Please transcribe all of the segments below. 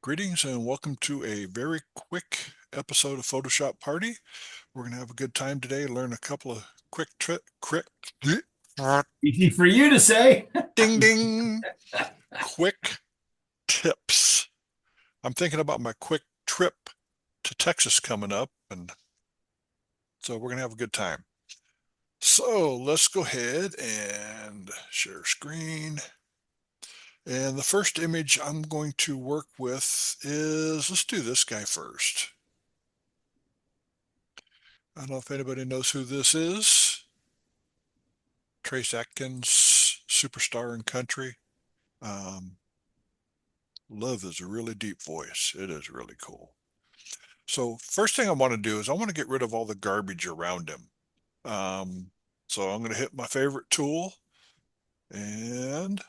Greetings and welcome to a very quick episode of Photoshop Party. We're going to have a good time today, learn a couple of Easy for you to say. ding ding, quick tips. I'm thinking about my quick trip to Texas coming up, and so we're going to have a good time. So let's go ahead and share screen. And the first image I'm going to work with is, let's do this guy first. I don't know if anybody knows who this is. Trace Atkins, superstar in country. Love is a really deep voice. It is really cool. So first thing I want to do is I want to get rid of all the garbage around him. Um, so I'm going to hit my favorite tool and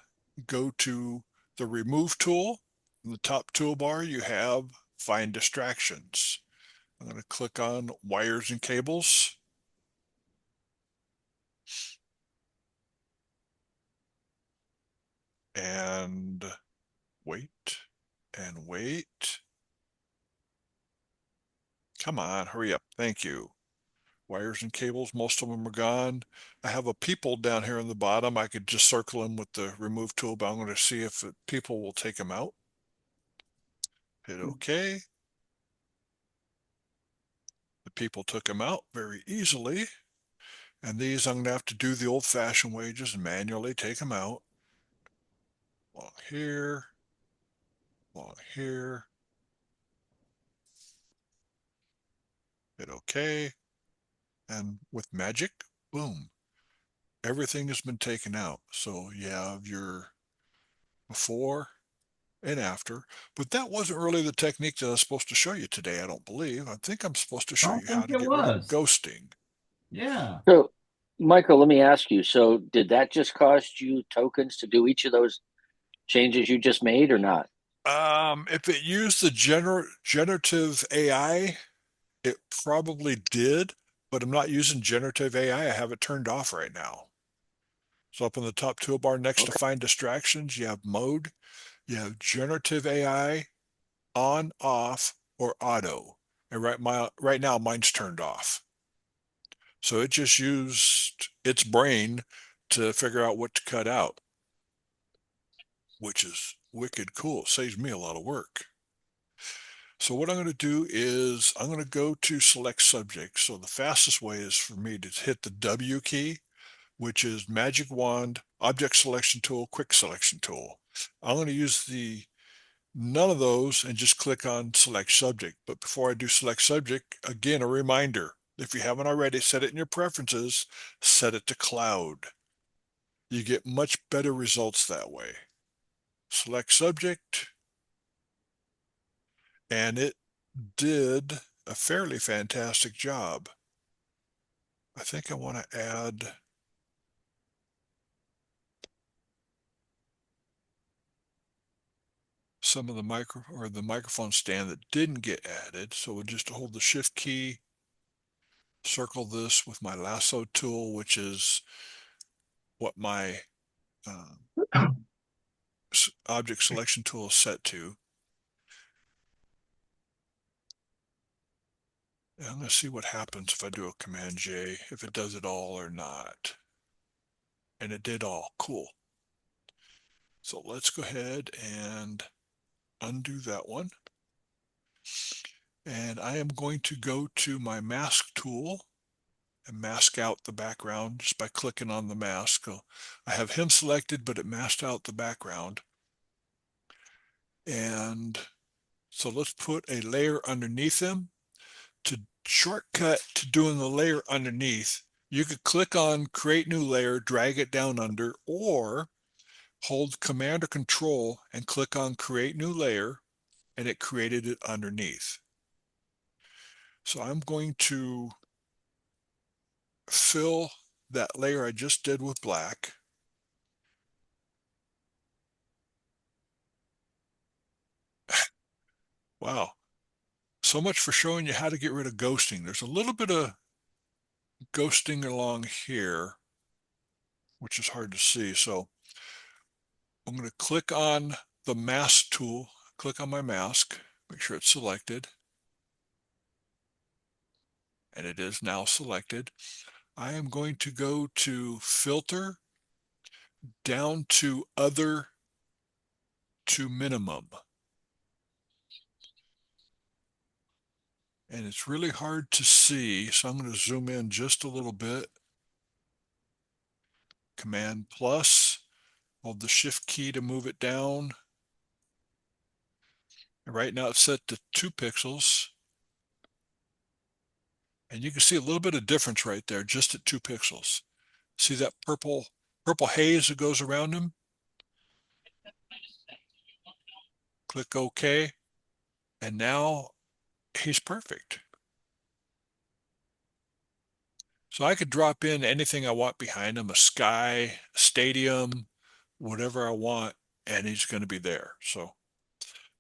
go to the remove tool. In the top toolbar, you have find distractions. I'm going to click on wires and cables. And wait and wait. Come on, hurry up. Thank you. Wires and cables, most of them are gone. I have a people down here on the bottom. I could just circle them with the remove tool, but I'm going to see if people will take them out. Hit OK. The people took them out very easily. And these I'm going to have to do the old-fashioned way, just manually take them out. Along here, along here. Hit OK. And with magic, boom, everything has been taken out. So you have your before and after, but that wasn't really the technique that I was supposed to show you today, I don't believe. I think I'm supposed to I show don't you how think to it get rid of was. ghosting. Yeah. So, Michael, let me ask you. So, did that just cost you tokens to do each of those changes you just made or not? If it used the generative AI, it probably did, but I'm not using generative AI. I have it turned off right now. So up in the top toolbar next to Okay. find distractions, you have mode, you have generative AI on, off, or auto. And right now mine's turned off. So it just used its brain to figure out what to cut out, which is wicked cool. It saves me a lot of work. So what I'm going to do is I'm going to go to select subject. So the fastest way is for me to hit the W key, which is magic wand, object selection tool, quick selection tool. I'm going to use none of those and just click on select subject. But before I do select subject, again, a reminder, if you haven't already, set it in your preferences, set it to cloud. You get much better results that way. Select subject, and it did a fairly fantastic job. I think I want to add some of the microphone stand that didn't get added. So we'll just hold the shift key, circle this with my lasso tool, which is what my object selection tool is set to. And I'm going to see what happens if I do a Command J, if it does it all or not. And it did all. Cool. So let's go ahead and undo that one. And I am going to go to my mask tool and mask out the background just by clicking on the mask. So I have him selected, but it masked out the background. And so let's put a layer underneath him. To shortcut to doing the layer underneath, you could click on create new layer, drag it down under, or hold command or control and click on create new layer, and it created it underneath. So I'm going to fill that layer I just did with black. Wow. So much for showing you how to get rid of ghosting. There's a little bit of ghosting along here, which is hard to see. So I'm going to click on the mask tool click on my mask, make sure it's selected. And it is now selected. I am going to go to filter, down to other, to minimum. And it's really hard to see, so I'm going to zoom in just a little bit. Command plus, hold the shift key to move it down. And right now it's set to 2 pixels. And you can see a little bit of difference right there, just at 2 pixels. See that purple haze that goes around him? Click OK. And now he's perfect. So I could drop in anything I want behind him, a sky, stadium, whatever I want, and he's going to be there. So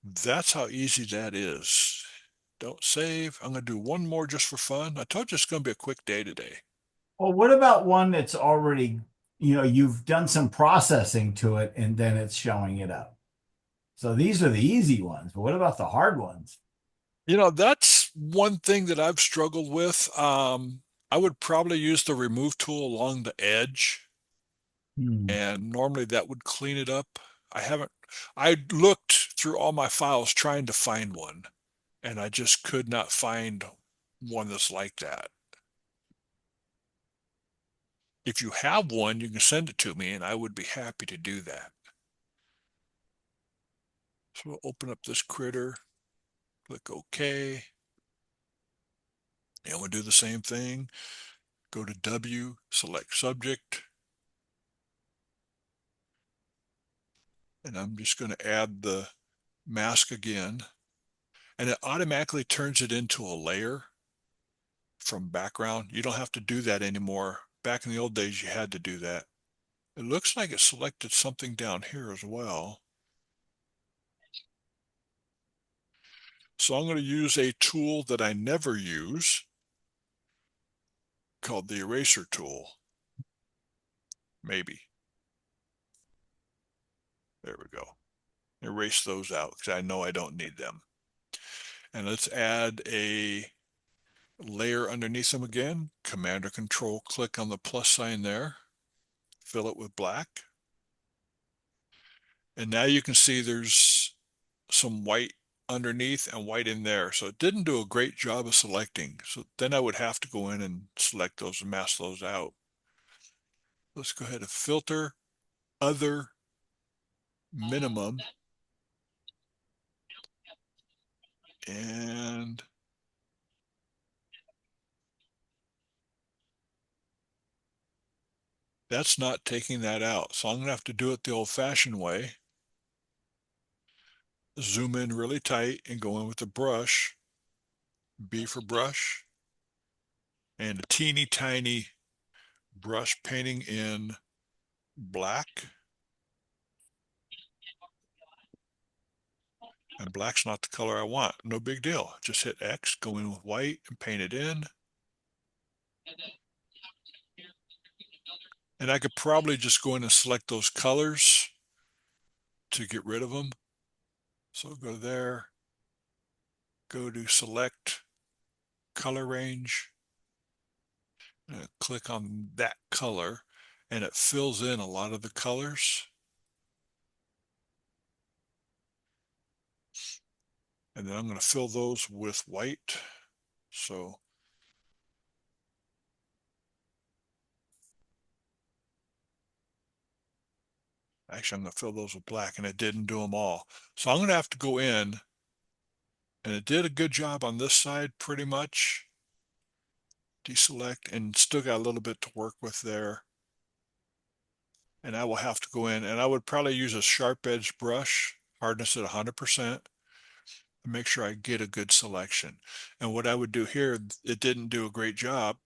that's how easy that is. Don't save. I'm going to do one more just for fun. I told you it's going to be a quick day today. Well, what about one that's already, you've done some processing to it and then it's showing it up? So these are the easy ones, but what about the hard ones? That's one thing that I've struggled with. I would probably use the remove tool along the edge, and normally that would clean it up. I looked through all my files trying to find one, and I just could not find one that's like that. If you have one, you can send it to me, and I would be happy to do that. So we'll open up this critter, click OK, and we'll do the same thing. Go to W, select subject, and I'm just going to add the mask again, and it automatically turns it into a layer from background. You don't have to do that anymore. Back in the old days, you had to do that. It looks like it selected something down here as well. So I'm going to use a tool that I never use called the eraser tool. Maybe. There we go. Erase those out because I know I don't need them. And let's add a layer underneath them again. Command or Control, click on the plus sign there. Fill it with black. And now you can see there's some white underneath and white in there. So it didn't do a great job of selecting. So then I would have to go in and select those and mask those out. Let's go ahead and filter, other, minimum. And that's not taking that out. So I'm going to have to do it the old-fashioned way. Zoom in really tight and go in with the brush, B for brush, and a teeny tiny brush painting in black. And black's not the color I want. No big deal. Just hit X, go in with white and paint it in. And I could probably just go in and select those colors to get rid of them. So go there, go to select color range, and click on that color, and it fills in a lot of the colors. And then I'm going to fill those with white. So actually, I'm going to fill those with black, and it didn't do them all. So I'm going to have to go in, and it did a good job on this side pretty much. Deselect, and still got a little bit to work with there. And I will have to go in, and I would probably use a sharp edge brush, hardness at 100%, to make sure I get a good selection. And what I would do here, it didn't do a great job.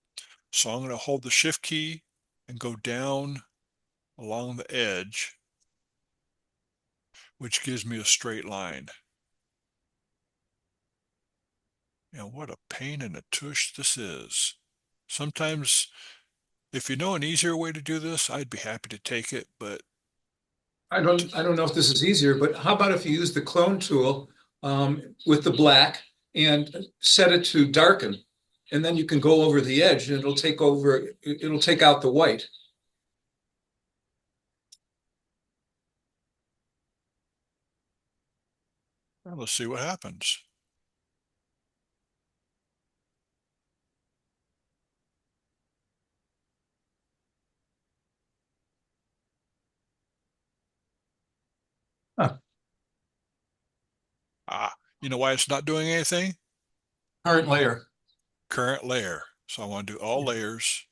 So I'm going to hold the shift key and go down along the edge, which gives me a straight line. And what a pain in the tush this is. Sometimes, if you know an easier way to do this, I'd be happy to take it, but I don't know if this is easier, but how about if you use the clone tool with the black and set it to darken, and then you can go over the edge and it'll take out the white. Well, let's see what happens. Huh. You know why it's not doing anything? Current layer. Current layer. So I want to do all layers.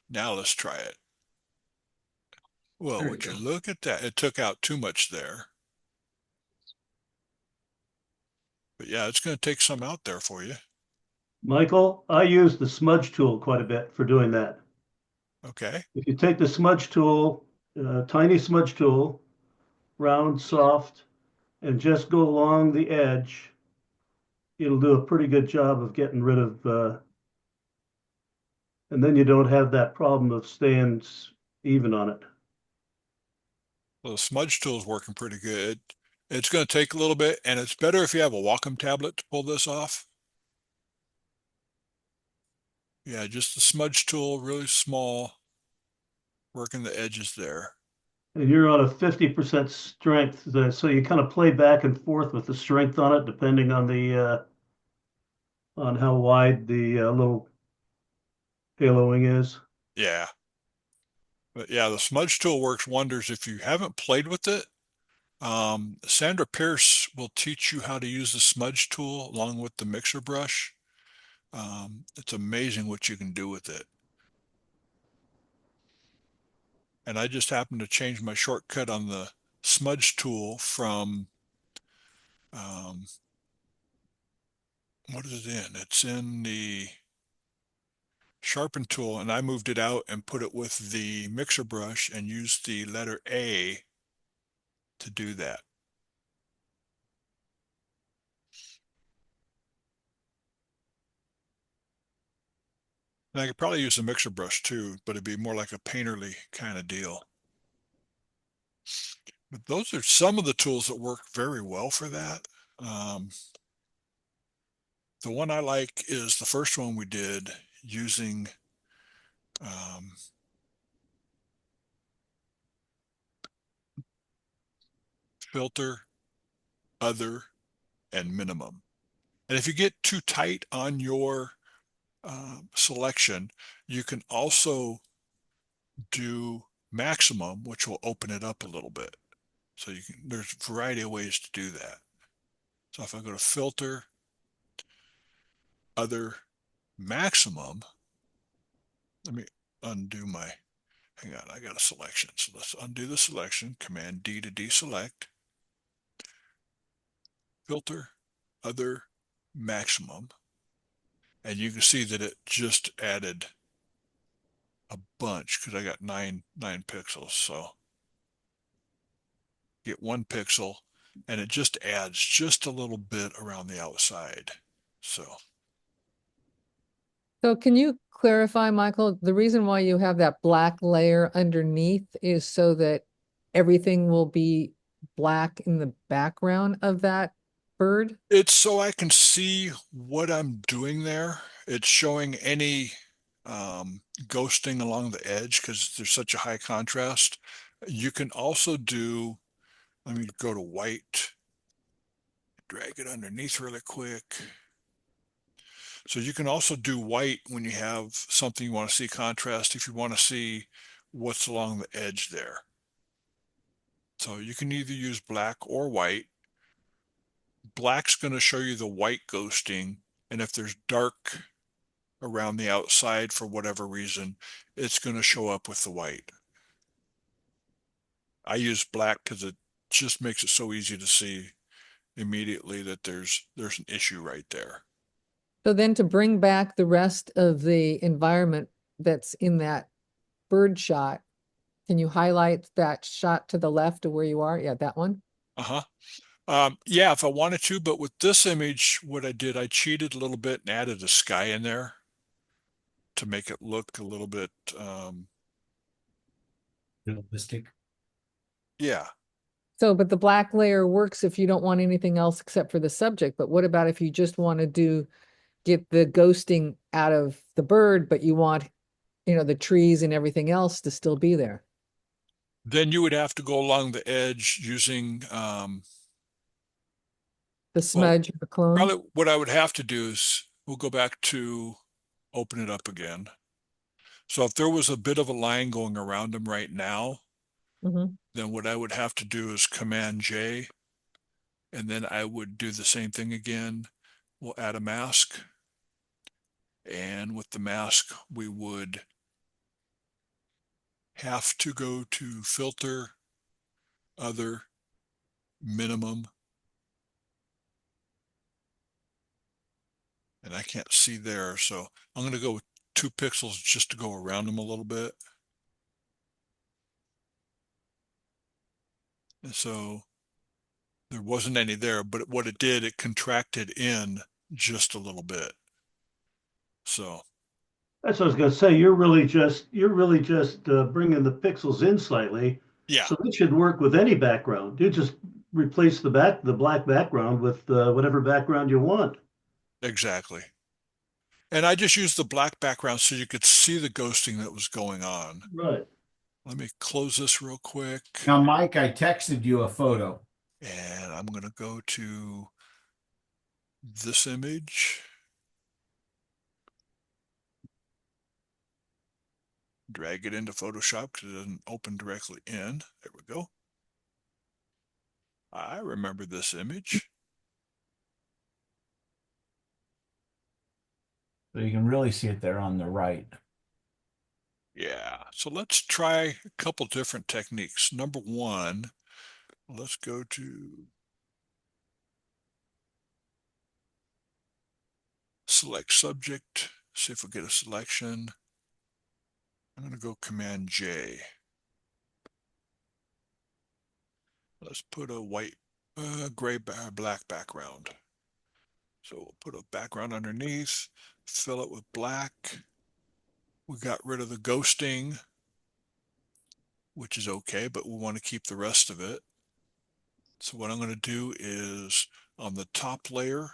Now let's try it. Well, There you would you go. look at that? It took out too much there. But yeah, it's going to take some out there for you. Michael, I use the smudge tool quite a bit for doing that. Okay. If you take the smudge tool, tiny smudge tool, round, soft, and just go along the edge, it'll do a pretty good job of getting rid of, and then you don't have that problem of staying even on it. Well, the smudge tool is working pretty good. It's going to take a little bit, and it's better if you have a Wacom tablet to pull this off. Yeah, just the smudge tool, really small, working the edges there. And you're on a 50% strength, so you kind of play back and forth with the strength on it, depending on the on how wide the little haloing is. Yeah. But yeah, the smudge tool works wonders if you haven't played with it. Sandra Pierce will teach you how to use the smudge tool along with the mixer brush. It's amazing what you can do with it. And I just happened to change my shortcut on the smudge tool from, what is it in? It's in the sharpen tool, and I moved it out and put it with the mixer brush and used the letter A to do that. And I could probably use a mixer brush too, but it'd be more like a painterly kind of deal. But those are some of the tools that work very well for that. The one I like is the first one we did using filter, other, and minimum. And if you get too tight on your selection, you can also do maximum, which will open it up a little bit. So you can, there's a variety of ways to do that. So if I go to filter, other, maximum, let me undo my, hang on, I got a selection. So let's undo the selection, Command D to deselect, filter, other, maximum. And you can see that it just added a bunch because I got nine pixels. So get 1 pixel and it just adds just a little bit around the outside. So can you clarify, Michael, the reason why you have that black layer underneath is so that everything will be black in the background of that bird? it's so I can see what I'm doing there. It's showing any ghosting along the edge because there's such a high contrast. You can also do, let me go to white, drag it underneath really quick. So you can also do white when you have something you want to see contrast, if you want to see what's along the edge there. So you can either use black or white. Black's going to show you the white ghosting, and if there's dark around the outside for whatever reason, it's going to show up with the white. I use black because it just makes it so easy to see immediately that there's an issue right there. So then to bring back the rest of the environment that's in that bird shot, can you highlight that shot to the left of where you are? Yeah, that one. Yeah, if I wanted to, but with this image, what I did, I cheated a little bit and added a sky in there to make it look a little bit, Realistic. yeah. So, but the black layer works if you don't want anything else except for the subject. But what about if you just want to get the ghosting out of the bird, but you want, the trees and everything else to still be there? Then you would have to go along the edge using, The smudge or the clone? probably what I would have to do is we'll go back to open it up again. So if there was a bit of a line going around them right now, Mhm. then what I would have to do is Command J, and then I would do the same thing again. We'll add a mask. And with the mask, we would have to go to filter, other, minimum. And I can't see there, so I'm going to go with 2 pixels just to go around them a little bit. And so there wasn't any there, but what it did, it contracted in just a little bit. So That's what I was gonna say. You're really just bringing the pixels in slightly. yeah, So it should work with any background. You just replace the black background with whatever background you want. exactly. And I just used the black background so you could see the ghosting that was going on. Right. Let me close this real quick. Now, Mike, I texted you a photo. And I'm going to go to this image. Drag it into Photoshop because it doesn't open directly in. There we go. I remember this image. So you can really see it there on the right. Yeah, so let's try a couple different techniques. Number one, let's go to select subject, see if we get a selection. I'm going to go Command J. Let's put a white, gray, black background. So we'll put a background underneath, fill it with black. We got rid of the ghosting, which is okay, but we want to keep the rest of it. So what I'm going to do is on the top layer,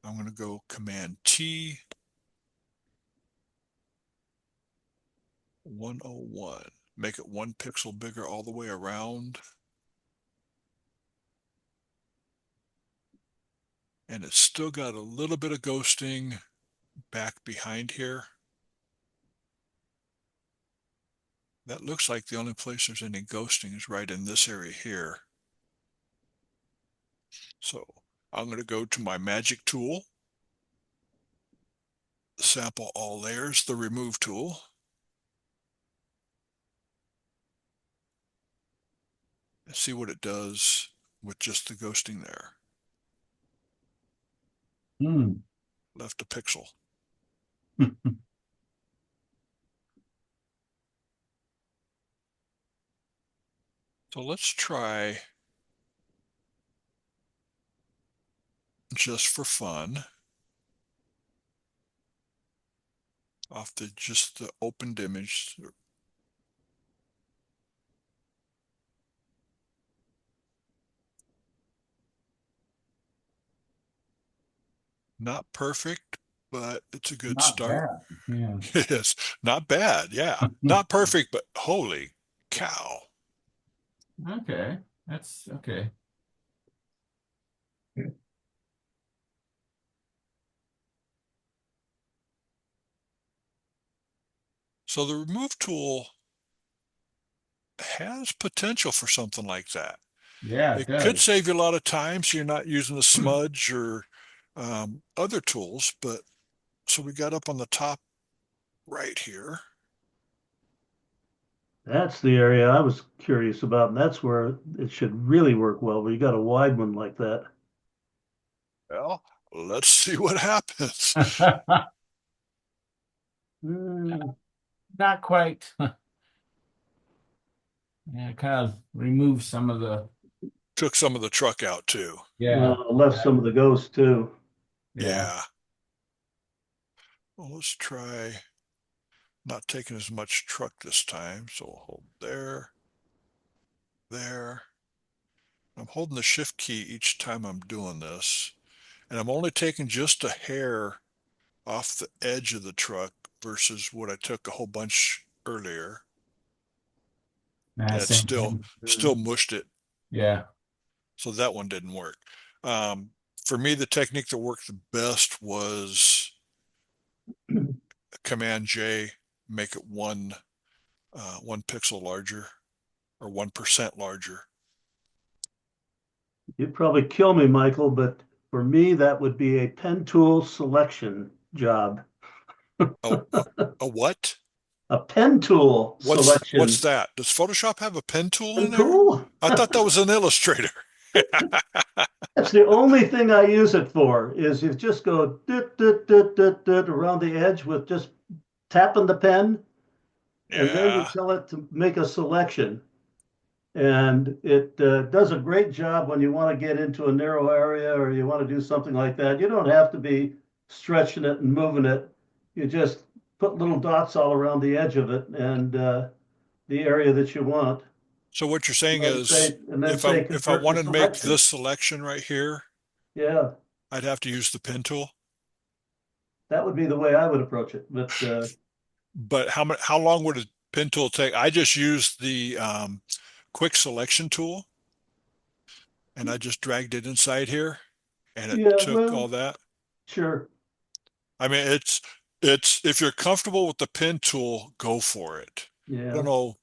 I'm going to go Command T, 101, make it 1 pixel bigger all the way around. And it's still got a little bit of ghosting back behind here. That looks like the only place there's any ghosting is right in this area here. So I'm going to go to my magic tool, sample all layers, the remove tool. And see what it does with just the ghosting there. Left a pixel. So let's try, just for fun, off just the opened image. Not perfect, but it's a good Not start. bad. Yeah. Yes, not bad. Yeah, not perfect, but holy cow. Okay. That's okay. So the remove tool has potential for something like that. Yeah, it It could does. save you a lot of time so you're not using the smudge or other tools, but so we got up on the top right here. That's the area I was curious about, and that's where it should really work well, where you got a wide one like that. Well, let's see what happens. Not quite. Yeah, kind of remove some of the Took some of the truck out too. Left some of the ghosts too. Yeah. Well, let's try not taking as much truck this time. So we'll hold there, there. I'm holding the shift key each time I'm doing this, and I'm only taking just a hair off the edge of the truck versus what I took a whole bunch earlier. Nah, And it same still thing. mushed it. Yeah. So that one didn't work. For me, the technique that worked the best was Command J, make it one pixel larger or 1% larger. You'd probably kill me, Michael, but for me, that would be a pen tool selection job. Oh, a what? A pen tool What's selection. that? Does Photoshop have a pen tool in Pen there? tool? I thought that was an Illustrator. That's the only thing I use it for, is you just go around the edge with just tapping the pen, and then you Yeah. tell it to make a selection. And it does a great job when you want to get into a narrow area or you want to do something like that. You don't have to be stretching it and moving it. You just put little dots all around the edge of it and the area that you want. So what you're saying is And then say if I convert to want to make selection. this selection right here, Yeah, I'd have to use the pen tool. that would be the way I would approach it. But But how long would a pen tool take? I just used the quick selection tool and I just dragged it inside here and it yeah, took all well, that. sure. I mean, it's if you're comfortable with the pen tool, go for it. I Yeah. don't know,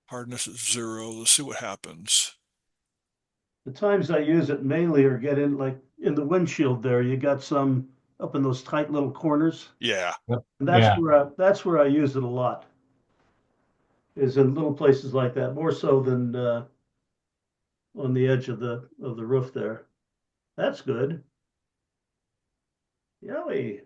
hardness is 0. Let's see what happens. The times I use it mainly are get in like in the windshield there. You got some up in those tight little corners. Yeah. And Yeah. that's where I use it a lot. Is in little places like that, more so than on the edge of the roof there. That's good. Yowie.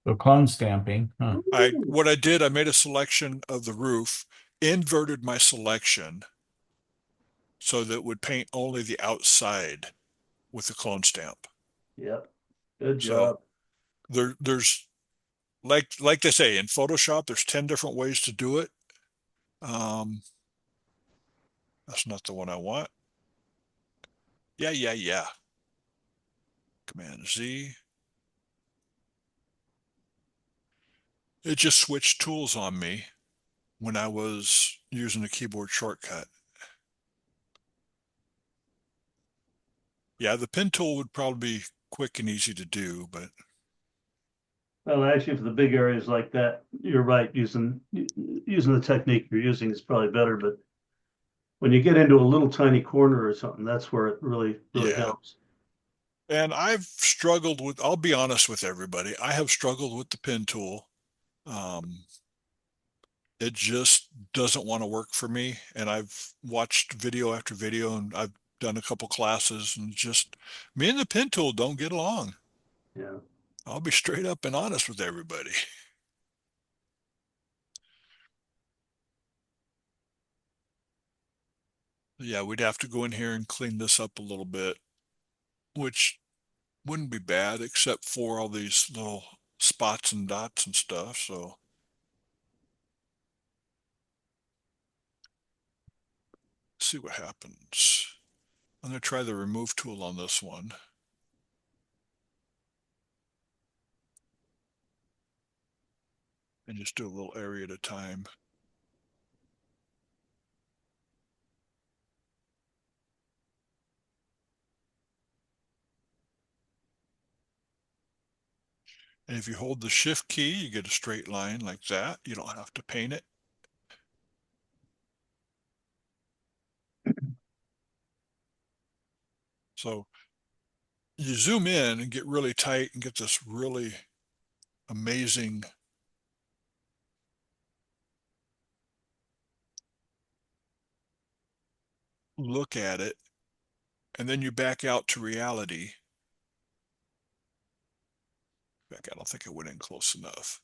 So clone stamping. Huh. What I did, I made a selection of the roof, inverted my selection so that it would paint only the outside with the clone stamp. Yep. Good So job. there's like they say in Photoshop, there's 10 different ways to do it. That's not the one I want. Yeah. Command Z. It just switched tools on me when I was using a keyboard shortcut. Yeah, the pen tool would probably be quick and easy to do, but Well, actually, for the big areas like that, you're right. Using the technique you're using is probably better. But when you get into a little tiny corner or something, that's where it really yeah. helps. And I've struggled with, I'll be honest with everybody, I have struggled with the pen tool. It just doesn't want to work for me. And I've watched video after video and I've done a couple classes and just me and the pen tool don't get along. Yeah. I'll be straight up and honest with everybody. Yeah, we'd have to go in here and clean this up a little bit, which wouldn't be bad except for all these little spots and dots and stuff. So see what happens. I'm going to try the remove tool on this one. And just do a little area at a time. And if you hold the shift key, you get a straight line like that. You don't have to paint it. So you zoom in and get really tight and get this really amazing look at it. And then you back out to reality. Back, I don't think I went in close enough.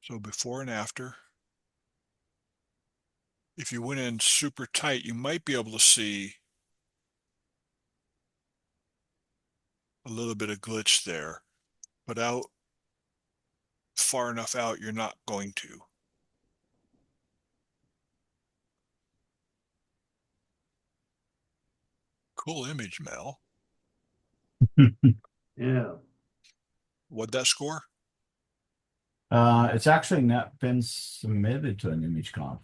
So before and after. If you went in super tight, you might be able to see a little bit of glitch there, but out far enough out, you're not going to. Cool image, Mel. Yeah. What'd that score? It's actually not been submitted to an ImageConf.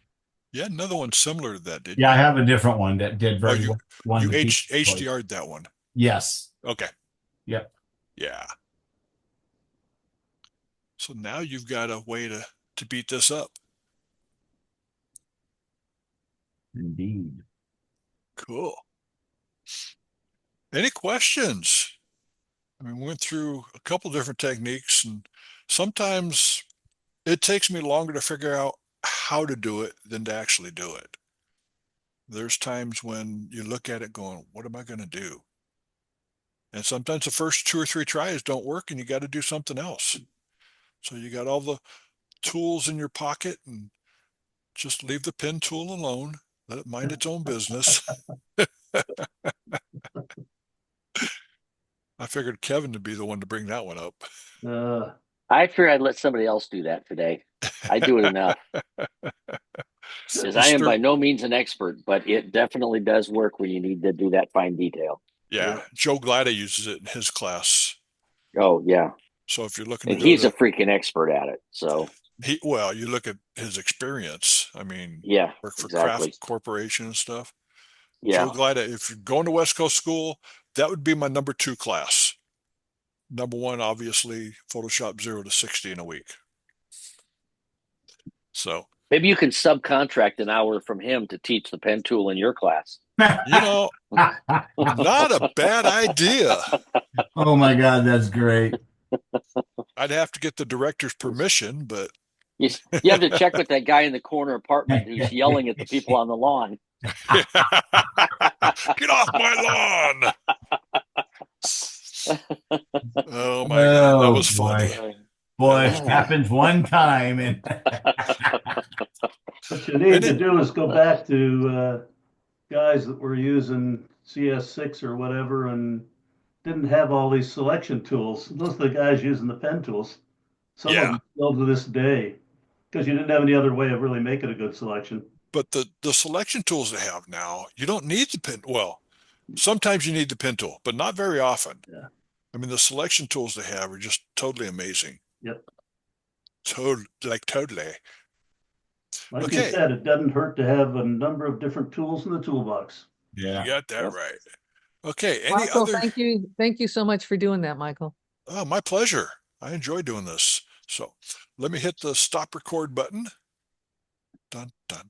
Yeah, another one similar to that, did Yeah, I have a different one that did very you- well. One you? that You people enjoyed. HDR'd that one. Yes. Okay. Yep. Yeah. So now you've got a way to beat this up. Indeed. Cool. Any questions? I mean, we went through a couple different techniques, and sometimes it takes me longer to figure out how to do it than to actually do it. There's times when you look at it going, what am I going to do? And sometimes the first 2 or 3 tries don't work and you got to do something else. So you got all the tools in your pocket and just leave the pen tool alone. Let it mind its own business. I figured Kevin to be the one to bring that one up. I figured I'd let somebody else do that today. I do it enough. Because I am by no means an expert, but it definitely does work when you need to do that fine detail. Yeah, Joe Glida uses it in his class. Oh yeah, So if you're looking and to he's a freaking expert at it. So well, you look at his experience. I mean, yeah, work for exactly. Kraft Corporation and stuff. Yeah, Joe Glida, if you're going to West Coast School, that would be my number 2 class. Number 1, obviously, Photoshop 0 to 60 in a week. So maybe you can subcontract an hour from him to teach the pen tool in your class. you know, not a bad idea. Oh my God, that's great. I'd have to get the director's permission, but You have to check with that guy in the corner apartment who's yelling at the people on the lawn. get off my lawn. Oh my God, that was boy. funny. Boy, it happens one time and What you need to do is go back to guys that were using CS6 or whatever and didn't have all these selection tools. Those are the guys using the pen tools. Some of them still to this day, because you didn't have any other way of really making a good selection. But the selection tools they have now, you don't need the pen. Well, sometimes you need the pen tool, but not very often. Yeah. I mean, the selection tools they have are just totally amazing. Yep. Totally. Like Okay. you said, it doesn't hurt to have a number of different tools in the toolbox. yeah. You got that Yep. right. Okay. Any Michael, other? thank you so much for doing that, Michael. Oh, my pleasure. I enjoy doing this. So let me hit the stop record button. Dun, dun.